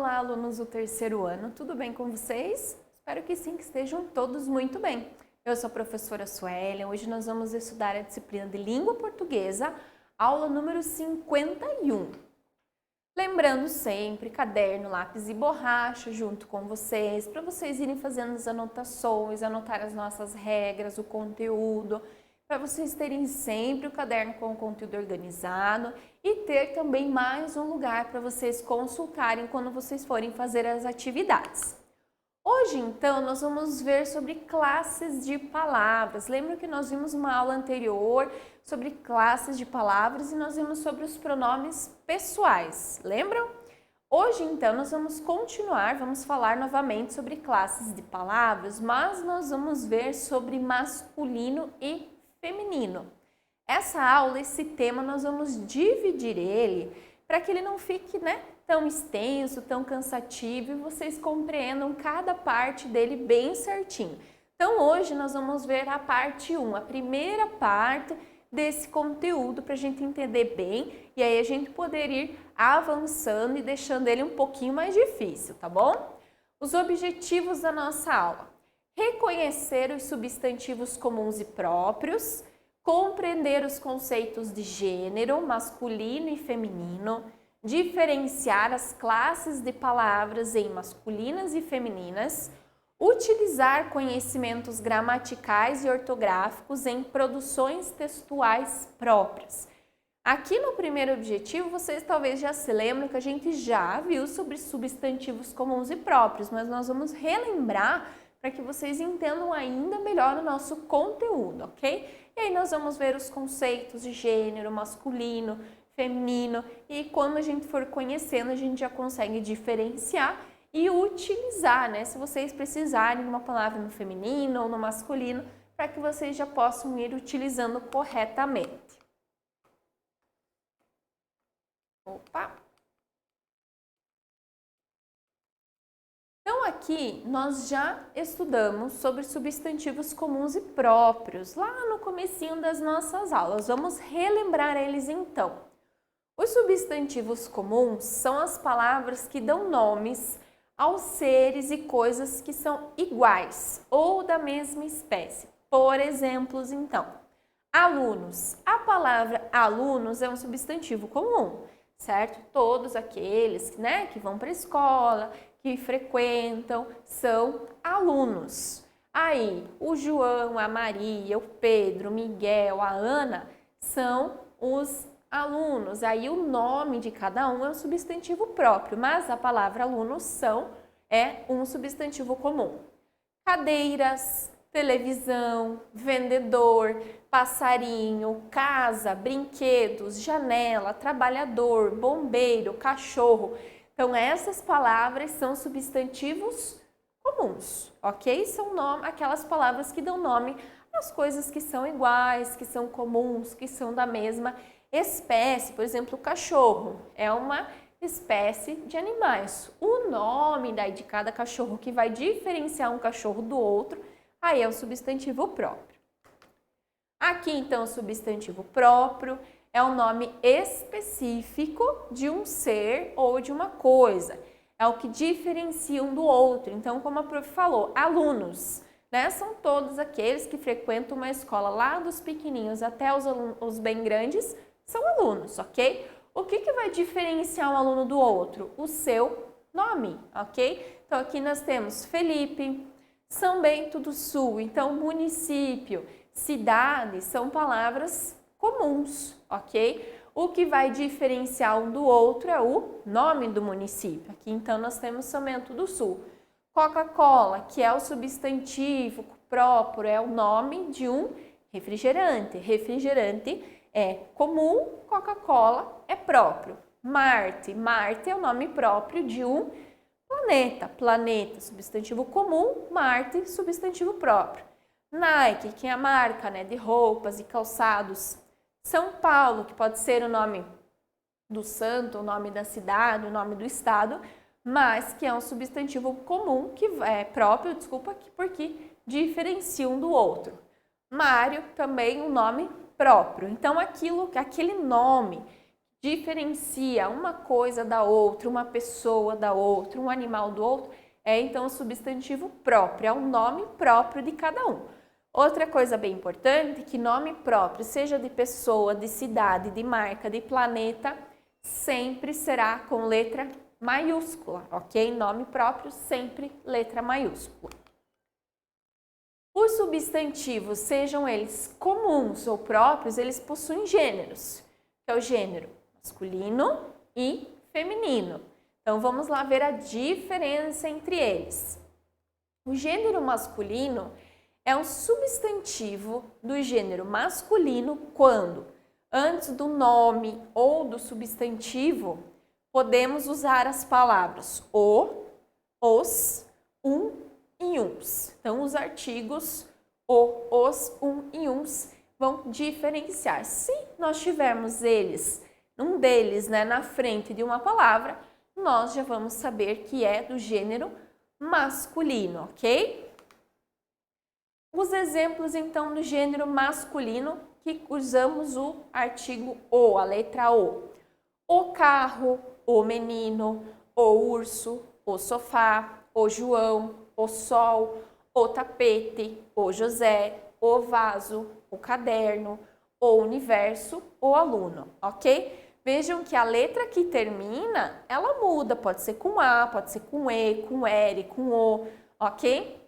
Olá, alunos do terceiro ano, tudo bem com vocês? Espero que sim, que estejam todos muito bem. Eu sou a professora Suelen, hoje nós vamos estudar a disciplina de Língua Portuguesa, aula número 51. Lembrando sempre, caderno, lápis e borracha junto com vocês, para vocês irem fazendo as anotações, anotar as nossas regras, o conteúdo, para vocês terem sempre o caderno com o conteúdo organizado e ter também mais um lugar para vocês consultarem quando vocês forem fazer as atividades. Hoje, então, nós vamos ver sobre classes de palavras. Lembra que nós vimos uma aula anterior sobre classes de palavras e nós vimos sobre os pronomes pessoais, lembram? Hoje, então, nós vamos continuar, vamos falar novamente sobre classes de palavras, mas nós vamos ver sobre masculino e feminino. Essa aula, esse tema, nós vamos dividir ele para que ele não fique, tão extenso, tão cansativo e vocês compreendam cada parte dele bem certinho. Então, hoje nós vamos ver a parte 1, a primeira parte desse conteúdo para a gente entender bem e aí a gente poder ir avançando e deixando ele um pouquinho mais difícil, tá bom? Os objetivos da nossa aula: reconhecer os substantivos comuns e próprios, compreender os conceitos de gênero, masculino e feminino, diferenciar as classes de palavras em masculinas e femininas, utilizar conhecimentos gramaticais e ortográficos em produções textuais próprias. Aqui no primeiro objetivo, vocês talvez já se lembram que a gente já viu sobre substantivos comuns e próprios, mas nós vamos relembrar para que vocês entendam ainda melhor o nosso conteúdo, ok? E aí nós vamos ver os conceitos de gênero, masculino, feminino, e quando a gente for conhecendo, a gente já consegue diferenciar e utilizar, se vocês precisarem de uma palavra no feminino ou no masculino, para que vocês já possam ir utilizando corretamente. Opa! Então aqui nós já estudamos sobre substantivos comuns e próprios, lá no comecinho das nossas aulas. Vamos relembrar eles então. Os substantivos comuns são as palavras que dão nomes aos seres e coisas que são iguais ou da mesma espécie. Por exemplos, então, alunos. A palavra alunos é um substantivo comum, certo? Todos aqueles, que vão para a escola, que frequentam, são alunos. Aí, o João, a Maria, o Pedro, o Miguel, a Ana são os alunos. Aí, o nome de cada um é um substantivo próprio, mas a palavra alunos é um substantivo comum. Cadeiras, televisão, vendedor, passarinho, casa, brinquedos, janela, trabalhador, bombeiro, cachorro. Então, essas palavras são substantivos comuns, ok? São aquelas palavras que dão nome às coisas que são iguais, que são comuns, que são da mesma espécie. Por exemplo, o cachorro é uma espécie de animais. O nome de cada cachorro que vai diferenciar um cachorro do outro, aí é o substantivo próprio. Aqui, então, o substantivo próprio é um nome específico de um ser ou de uma coisa. É o que diferencia um do outro. Então, como a prof falou, alunos, são todos aqueles que frequentam uma escola lá dos pequenininhos até os bem grandes, são alunos, ok? O que vai diferenciar um aluno do outro? O seu nome, ok? Então, aqui nós temos Felipe, São Bento do Sul, então município, cidade, são palavras comuns, ok? O que vai diferenciar um do outro é o nome do município. Aqui, então, nós temos São Bento do Sul. Coca-Cola, que é o substantivo próprio, é o nome de um refrigerante. Refrigerante é comum, Coca-Cola é próprio. Marte, Marte é o nome próprio de um planeta. Planeta, substantivo comum, Marte, substantivo próprio. Nike, que é a marca, de roupas e calçados. São Paulo, que pode ser o nome do santo, o nome da cidade, o nome do estado, mas que é um substantivo comum, que é próprio, porque diferencia um do outro. Mário, também um nome próprio. Então, aquele nome diferencia uma coisa da outra, uma pessoa da outra, um animal do outro, é então o substantivo próprio, é o nome próprio de cada um. Outra coisa bem importante, que nome próprio, seja de pessoa, de cidade, de marca, de planeta, sempre será com letra maiúscula, ok? Nome próprio, sempre letra maiúscula. Os substantivos, sejam eles comuns ou próprios, eles possuem gêneros, que é o gênero masculino e feminino. Então, vamos lá ver a diferença entre eles. O gênero masculino é um substantivo do gênero masculino quando, antes do nome ou do substantivo, podemos usar as palavras o, os, e uns. Então, os artigos o, os, e uns vão diferenciar. Se nós tivermos eles, um deles, na frente de uma palavra, nós já vamos saber que é do gênero masculino, ok? Os exemplos, então, do gênero masculino que usamos o artigo o, a letra o. O carro, o menino, o urso, o sofá, o João, o sol, o tapete, o José, o vaso, o caderno, o universo, o aluno, ok? Vejam que a letra que termina, ela muda, pode ser com A, pode ser com E, com R, com O, ok?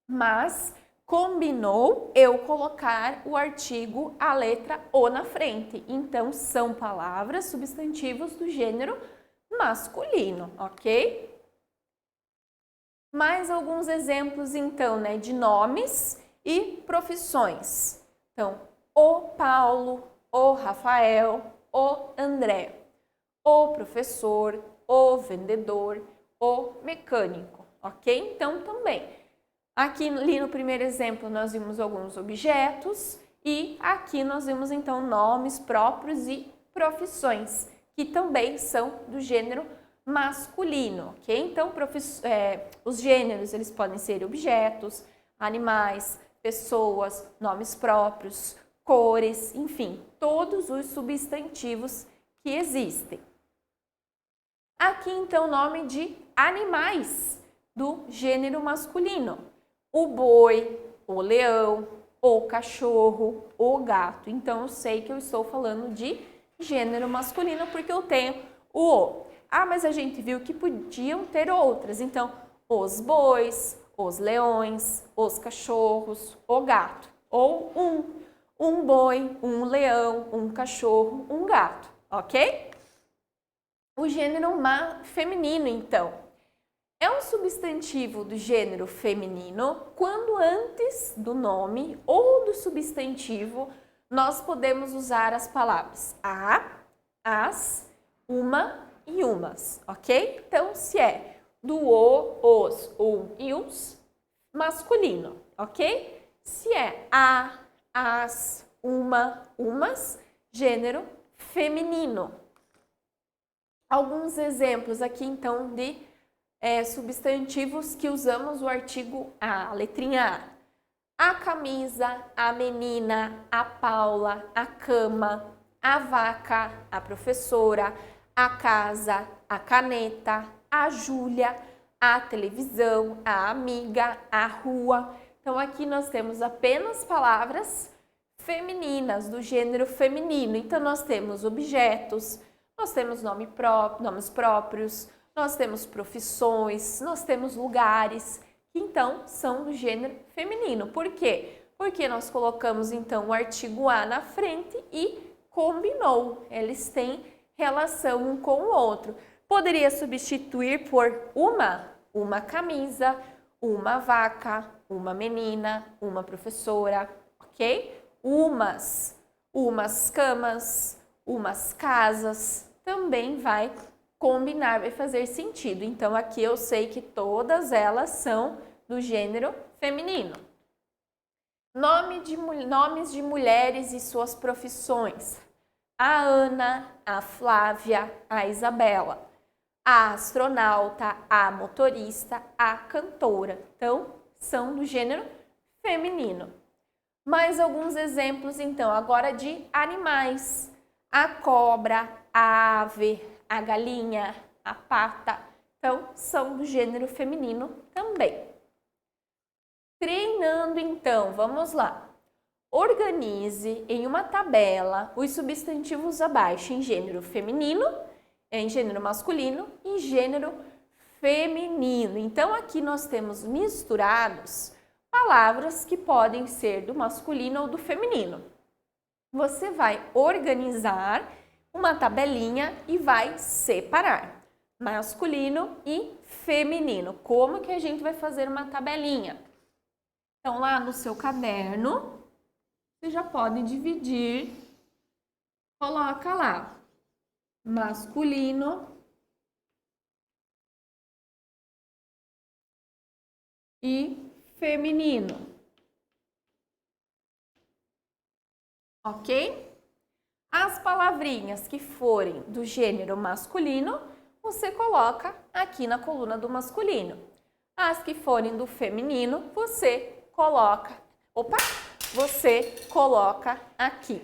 Mas combinou eu colocar o artigo, a letra O na frente. Então, são palavras, substantivos do gênero masculino, ok? Mais alguns exemplos, então, de nomes e profissões. Então, o Paulo, o Rafael, o André, o professor, o vendedor, o mecânico, ok? Então, também, aqui ali no primeiro exemplo nós vimos alguns objetos e aqui nós vimos, então, nomes próprios e profissões, que também são do gênero masculino, ok? Então, os gêneros, eles podem ser objetos, animais, pessoas, nomes próprios, cores, enfim, todos os substantivos que existem. Aqui, então, o nome de animais do gênero masculino. O boi, o leão, o cachorro, o gato. Então, eu sei que eu estou falando de gênero masculino porque eu tenho o. Ah, mas a gente viu que podiam ter outras. Então, os bois, os leões, os cachorros, o gato. Ou um boi, um leão, um cachorro, um gato, ok? O gênero feminino, então, é um substantivo do gênero feminino quando antes do nome ou do substantivo nós podemos usar as palavras a, as, uma e umas, ok? Então, se é do o, os, e uns, masculino, ok? Se é a, as, uma, umas, gênero feminino. Alguns exemplos aqui, então, de substantivos que usamos o artigo a letrinha A. A camisa, a menina, a Paula, a cama, a vaca, a professora, a casa, a caneta, a Júlia, a televisão, a amiga, a rua. Então, aqui nós temos apenas palavras femininas, do gênero feminino. Então, nós temos objetos, nós temos nomes próprios, nós temos profissões, nós temos lugares, que então são do gênero feminino. Por quê? Porque nós colocamos então o artigo a na frente e combinou. Eles têm relação um com o outro. Poderia substituir por uma camisa, uma vaca, uma menina, uma professora, ok? Umas camas, umas casas, também vai combinar, vai fazer sentido. Então, aqui eu sei que todas elas são do gênero feminino. Nomes de mulheres e suas profissões. A Ana, a Flávia, a Isabela, a astronauta, a motorista, a cantora. Então, são do gênero feminino. Mais alguns exemplos, então, agora de animais. a cobra, a ave, a galinha, a pata. Então, são do gênero feminino também. Treinando, então, vamos lá. Organize em uma tabela os substantivos abaixo em gênero feminino, em gênero masculino e gênero feminino. Então, aqui nós temos misturados palavras que podem ser do masculino ou do feminino. Você vai organizar uma tabelinha e vai separar masculino e feminino. Como que a gente vai fazer uma tabelinha? Então, lá no seu caderno, você já pode dividir, coloca lá, masculino e feminino, ok? As palavrinhas que forem do gênero masculino, você coloca aqui na coluna do masculino. As que forem do feminino, você coloca aqui.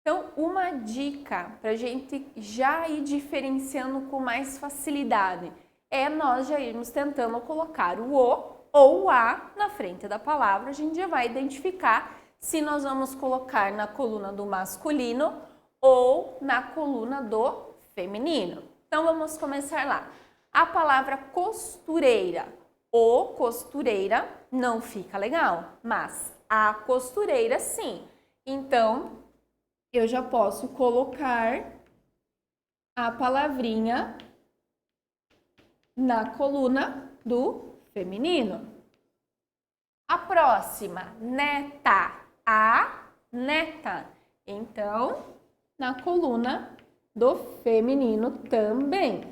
Então, uma dica para a gente já ir diferenciando com mais facilidade é nós já irmos tentando colocar o ou o a na frente da palavra. A gente já vai identificar se nós vamos colocar na coluna do masculino ou na coluna do feminino. Então, vamos começar lá. A palavra costureira. O costureira não fica legal, mas a costureira sim. Então, eu já posso colocar a palavrinha na coluna do feminino. A próxima, neta. A neta. Então, na coluna do feminino também.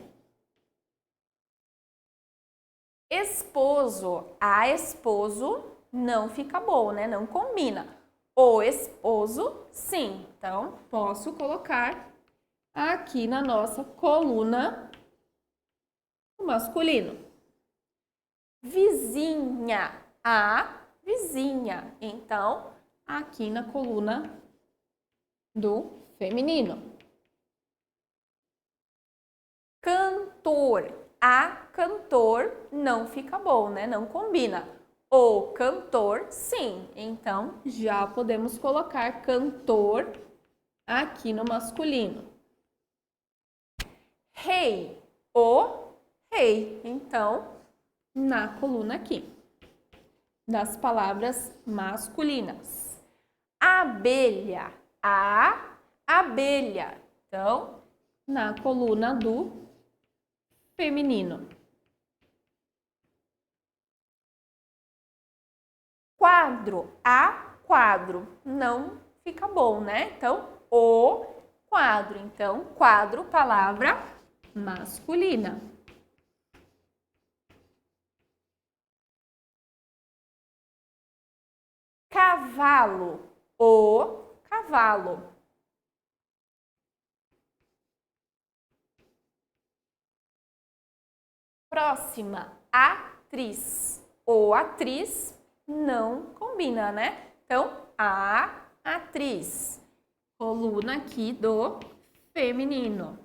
Esposo. A esposo não fica bom, né? Não combina. O esposo, sim. Então, posso colocar aqui na nossa coluna masculino. Vizinha. A vizinha. Então, aqui na coluna do feminino. Cantor. A cantor não fica bom, né? Não combina. O cantor, sim. Então, já podemos colocar cantor aqui no masculino. Rei. O rei. Então, na coluna aqui das palavras masculinas. Abelha. A abelha. Então, na coluna do feminino. Quadro. A quadro. Não fica bom, né? Então, o quadro. Então, quadro, palavra masculina. Cavalo. O cavalo. Próxima, atriz. O atriz não combina, né? Então, a atriz. Coluna aqui do feminino.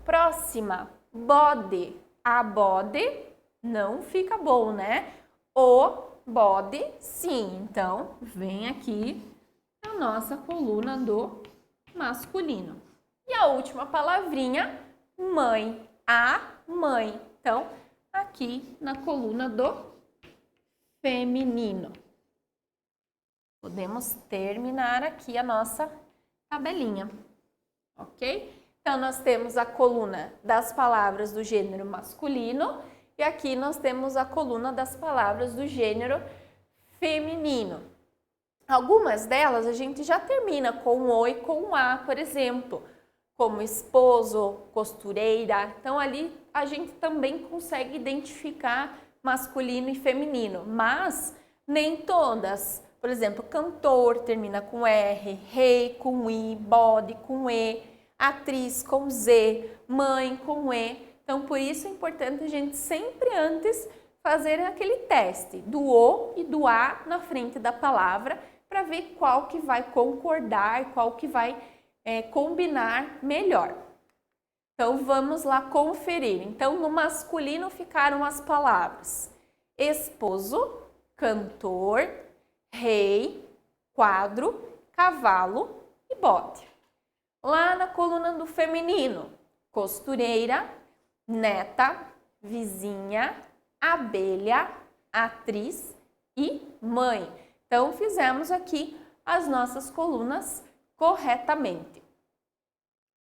Próxima, bode. A bode não fica bom, né? O bode, sim. Então, vem aqui a nossa coluna do masculino. E a última palavrinha, mãe. A mãe. Então, aqui na coluna do feminino. Podemos terminar aqui a nossa tabelinha, ok? Então, nós temos a coluna das palavras do gênero masculino e aqui nós temos a coluna das palavras do gênero feminino. Algumas delas a gente já termina com o e com o a, por exemplo, como esposo, costureira. Então, ali a gente também consegue identificar masculino e feminino, mas nem todas. Por exemplo, cantor termina com R, rei com I, bode com E, atriz com Z, mãe com E. Então, por isso é importante a gente sempre antes fazer aquele teste do o e do a na frente da palavra para ver qual que vai concordar, qual que vai combinar melhor. Então, vamos lá conferir. Então, no masculino ficaram as palavras esposo, cantor, rei, quadro, cavalo e bode. Lá na coluna do feminino, costureira, neta, vizinha, abelha, atriz e mãe. Então, fizemos aqui as nossas colunas corretamente.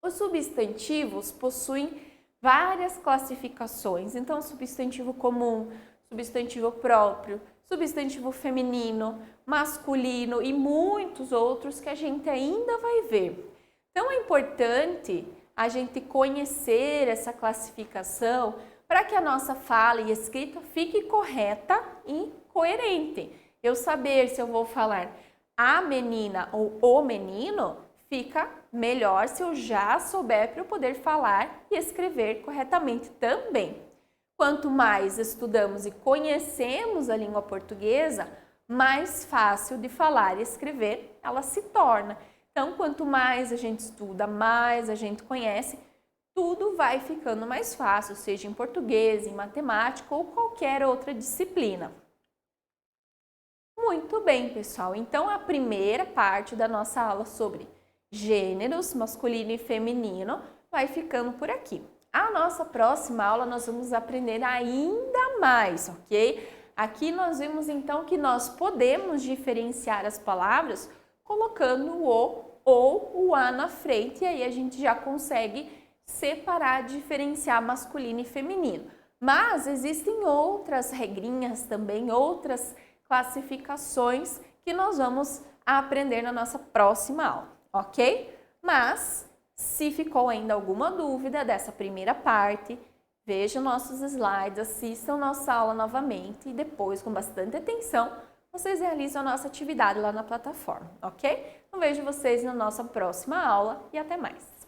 Os substantivos possuem várias classificações. Então, substantivo comum, substantivo próprio, substantivo feminino, masculino e muitos outros que a gente ainda vai ver. Então, é importante a gente conhecer essa classificação para que a nossa fala e escrita fique correta e coerente. Eu saber se eu vou falar a menina ou o menino, fica melhor se eu já souber para eu poder falar e escrever corretamente também. Quanto mais estudamos e conhecemos a língua portuguesa, mais fácil de falar e escrever ela se torna. Então, quanto mais a gente estuda, mais a gente conhece, tudo vai ficando mais fácil, seja em português, em matemática ou qualquer outra disciplina. Muito bem, pessoal. Então, a primeira parte da nossa aula sobre gêneros, masculino e feminino, vai ficando por aqui. A nossa próxima aula nós vamos aprender ainda mais, ok? Aqui nós vimos então que nós podemos diferenciar as palavras colocando o ou o a na frente e aí a gente já consegue separar, diferenciar masculino e feminino. Mas existem outras regrinhas também, outras classificações que nós vamos aprender na nossa próxima aula, ok? Mas se ficou ainda alguma dúvida dessa primeira parte, veja nossos slides, assistam nossa aula novamente e depois, com bastante atenção, vocês realizam a nossa atividade lá na plataforma, ok? Então vejo vocês na nossa próxima aula e até mais!